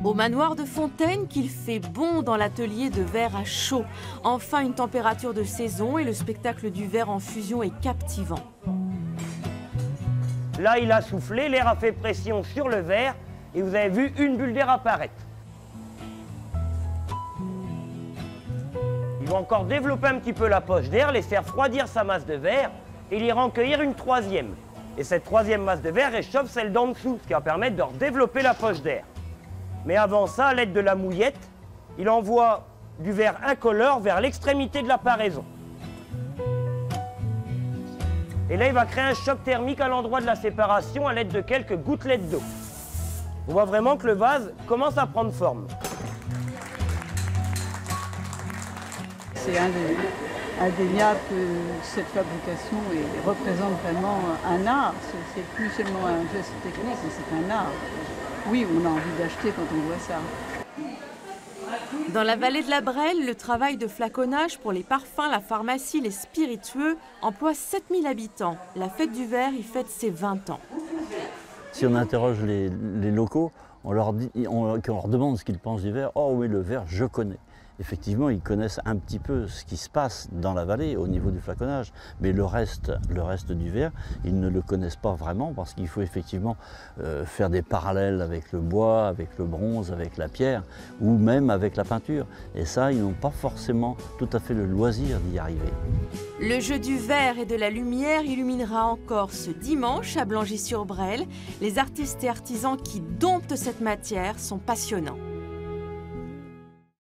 Au manoir de Fontaine, qu'il fait bon dans l'atelier de verre à chaud. Enfin une température de saison et le spectacle du verre en fusion est captivant. Là, il a soufflé, l'air a fait pression sur le verre et vous avez vu une bulle d'air apparaître. Il va encore développer un petit peu la poche d'air, laisser refroidir sa masse de verre et il ira en cueillir une troisième. Et cette troisième masse de verre réchauffe celle d'en dessous, ce qui va permettre de redévelopper la poche d'air. Mais avant ça, à l'aide de la mouillette, il envoie du verre incolore vers l'extrémité de la paraison. Et là, il va créer un choc thermique à l'endroit de la séparation à l'aide de quelques gouttelettes d'eau. On voit vraiment que le vase commence à prendre forme. C'est indéniable que cette fabrication représente vraiment un art. C'est plus seulement un geste technique, mais c'est un art. Oui, on a envie d'acheter quand on voit ça. Dans la vallée de la Brelle, le travail de flaconnage pour les parfums, la pharmacie, les spiritueux emploie 7000 habitants. La fête du verre y fête ses 20 ans. Si on interroge les locaux, on leur demande ce qu'ils pensent du verre. Oh oui, le verre, je connais. Effectivement, ils connaissent un petit peu ce qui se passe dans la vallée au niveau du flaconnage, mais le reste du verre, ils ne le connaissent pas vraiment parce qu'il faut effectivement faire des parallèles avec le bois, avec le bronze, avec la pierre ou même avec la peinture. Et ça, ils n'ont pas forcément tout à fait le loisir d'y arriver. Le jeu du verre et de la lumière illuminera encore ce dimanche à Blangy-sur-Brelle. Les artistes et artisans qui domptent cette matière sont passionnants.